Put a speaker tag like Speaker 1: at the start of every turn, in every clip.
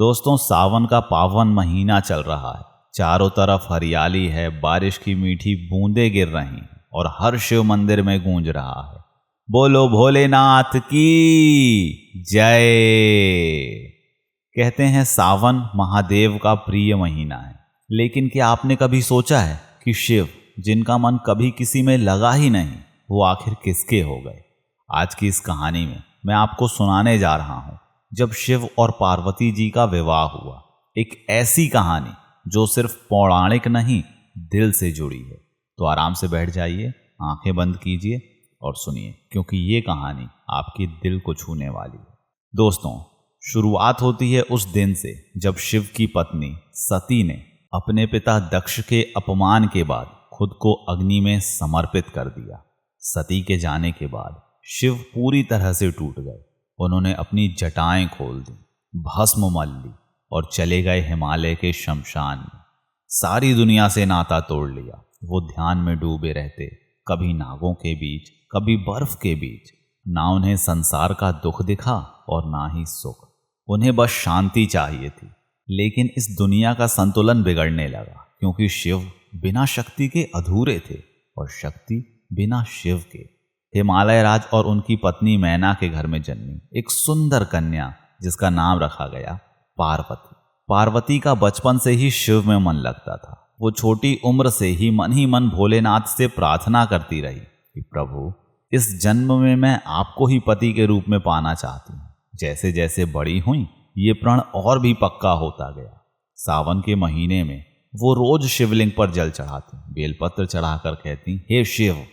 Speaker 1: दोस्तों, सावन का पावन महीना चल रहा है। चारों तरफ हरियाली है, बारिश की मीठी बूंदें गिर रही हैं और हर शिव मंदिर में गूंज रहा है, बोलो भोलेनाथ की जय। कहते हैं सावन महादेव का प्रिय महीना है, लेकिन क्या आपने कभी सोचा है कि शिव, जिनका मन कभी किसी में लगा ही नहीं, वो आखिर किसके हो गए? आज की इस कहानी में मैं आपको सुनाने जा रहा हूं जब शिव और पार्वती जी का विवाह हुआ। एक ऐसी कहानी जो सिर्फ पौराणिक नहीं, दिल से जुड़ी है। तो आराम से बैठ जाइए, आंखें बंद कीजिए और सुनिए, क्योंकि ये कहानी आपके दिल को छूने वाली है। दोस्तों, शुरुआत होती है उस दिन से जब शिव की पत्नी सती ने अपने पिता दक्ष के अपमान के बाद खुद को अग्नि में समर्पित कर दिया। सती के जाने के बाद शिव पूरी तरह से टूट गए। उन्होंने अपनी जटाएं खोल दी, भस्म मल ली और चले गए हिमालय के शमशान में। सारी दुनिया से नाता तोड़ लिया। वो ध्यान में डूबे रहते, कभी नागों के बीच, कभी बर्फ के बीच। ना उन्हें संसार का दुख दिखा और ना ही सुख। उन्हें बस शांति चाहिए थी। लेकिन इस दुनिया का संतुलन बिगड़ने लगा, क्योंकि शिव बिना शक्ति के अधूरे थे और शक्ति बिना शिव के। हिमालय राज और उनकी पत्नी मैना के घर में जन्मी एक सुंदर कन्या, जिसका नाम रखा गया पार्वती। पार्वती का बचपन से ही शिव में मन लगता था। वो छोटी उम्र से ही मन भोलेनाथ से प्रार्थना करती रही कि प्रभु, इस जन्म में मैं आपको ही पति के रूप में पाना चाहती हूँ। जैसे जैसे बड़ी हुई, ये प्रण और भी पक्का होता गया। सावन के महीने में वो रोज शिवलिंग पर जल चढ़ाती, बेलपत्र चढ़ाकर कहती, हे शिव,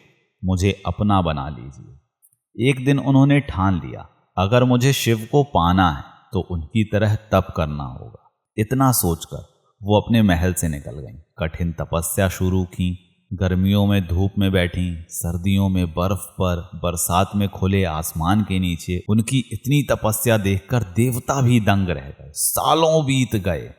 Speaker 1: मुझे अपना बना लीजिए। एक दिन उन्होंने ठान लिया, अगर मुझे शिव को पाना है तो उनकी तरह तप करना होगा। इतना सोचकर वो अपने महल से निकल गईं। कठिन तपस्या शुरू की। गर्मियों में धूप में बैठी, सर्दियों में बर्फ पर, बरसात में खुले आसमान के नीचे। उनकी इतनी तपस्या देखकर देवता भी दंग रह गए। सालों बीत गए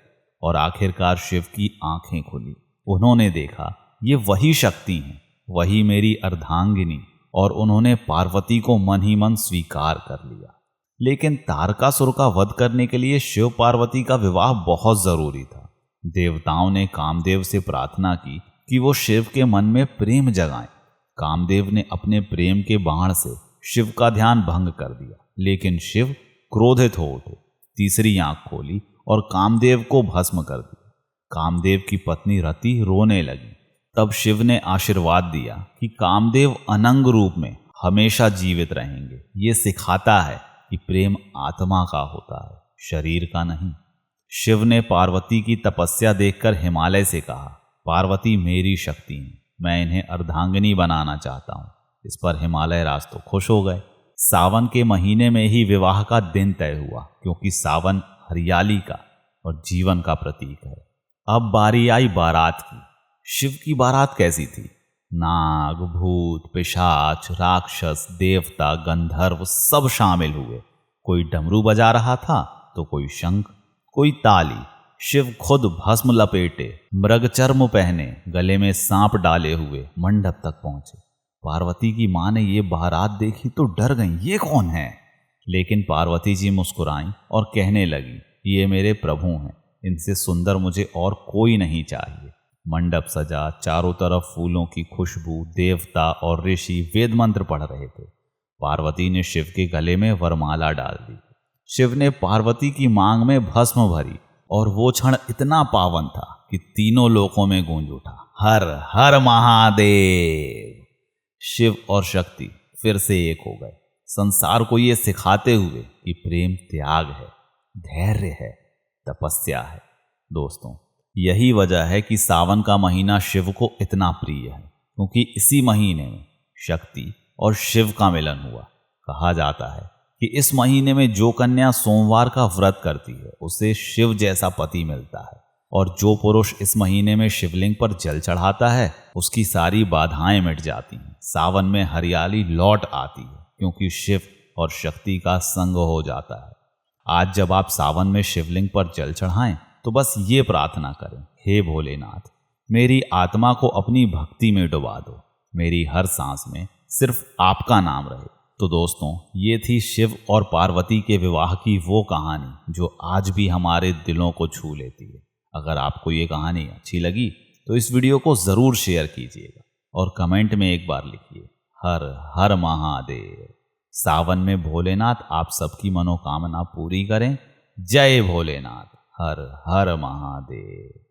Speaker 1: और आखिरकार शिव की आंखें खुली। उन्होंने देखा, ये वही शक्ति हैं, वही मेरी अर्धांगिनी। और उन्होंने पार्वती को मन ही मन स्वीकार कर लिया। लेकिन तारकासुर का वध करने के लिए शिव पार्वती का विवाह बहुत जरूरी था। देवताओं ने कामदेव से प्रार्थना की कि वो शिव के मन में प्रेम जगाएं। कामदेव ने अपने प्रेम के बाण से शिव का ध्यान भंग कर दिया, लेकिन शिव क्रोधित हो उठे, तीसरी आंख खोली और कामदेव को भस्म कर दिया। कामदेव की पत्नी रति रोने लगी। तब शिव ने आशीर्वाद दिया कि कामदेव अनंग रूप में हमेशा जीवित रहेंगे। ये सिखाता है कि प्रेम आत्मा का होता है, शरीर का नहीं। शिव ने पार्वती की तपस्या देखकर हिमालय से कहा, पार्वती मेरी शक्ति है, मैं इन्हें अर्धांगिनी बनाना चाहता हूँ। इस पर हिमालय राज तो खुश हो गए। सावन के महीने में ही विवाह का दिन तय हुआ, क्योंकि सावन हरियाली का और जीवन का प्रतीक है। अब बारी आई बारात की। शिव की बारात कैसी थी? नाग, भूत, पिशाच, राक्षस, देवता, गंधर्व सब शामिल हुए। कोई डमरू बजा रहा था तो कोई शंख, कोई ताली। शिव खुद भस्म लपेटे, मृगचर्म पहने, गले में सांप डाले हुए मंडप तक पहुंचे। पार्वती की मां ने ये बारात देखी तो डर गई, ये कौन है? लेकिन पार्वती जी मुस्कुराईं और कहने लगी, ये मेरे प्रभु हैं, इनसे सुंदर मुझे और कोई नहीं चाहिए। मंडप सजा, चारों तरफ फूलों की खुशबू। देवता और ऋषि वेद मंत्र पढ़ रहे थे। पार्वती ने शिव के गले में वरमाला डाल दी। शिव ने पार्वती की मांग में भस्म भरी और वो क्षण इतना पावन था कि तीनों लोकों में गूंज उठा, हर हर महादेव। शिव और शक्ति फिर से एक हो गए, संसार को ये सिखाते हुए कि प्रेम त्याग है, धैर्य है, तपस्या है। दोस्तों, यही वजह है कि सावन का महीना शिव को इतना प्रिय है, क्योंकि इसी महीने में शक्ति और शिव का मिलन हुआ। कहा जाता है कि इस महीने में जो कन्या सोमवार का व्रत करती है, उसे शिव जैसा पति मिलता है। और जो पुरुष इस महीने में शिवलिंग पर जल चढ़ाता है, उसकी सारी बाधाएं मिट जाती हैं। सावन में हरियाली लौट आती है, क्योंकि शिव और शक्ति का संग हो जाता है। आज जब आप सावन में शिवलिंग पर जल चढ़ाएं, तो बस ये प्रार्थना करें, हे भोलेनाथ, मेरी आत्मा को अपनी भक्ति में डुबा दो। मेरी हर सांस में सिर्फ आपका नाम रहे। तो दोस्तों, ये थी शिव और पार्वती के विवाह की वो कहानी जो आज भी हमारे दिलों को छू लेती है। अगर आपको ये कहानी अच्छी लगी तो इस वीडियो को ज़रूर शेयर कीजिएगा और कमेंट में एक बार लिखिए हर हर महादेव। सावन में भोलेनाथ आप सबकी मनोकामना पूरी करें। जय भोलेनाथ। हर हर महादेव।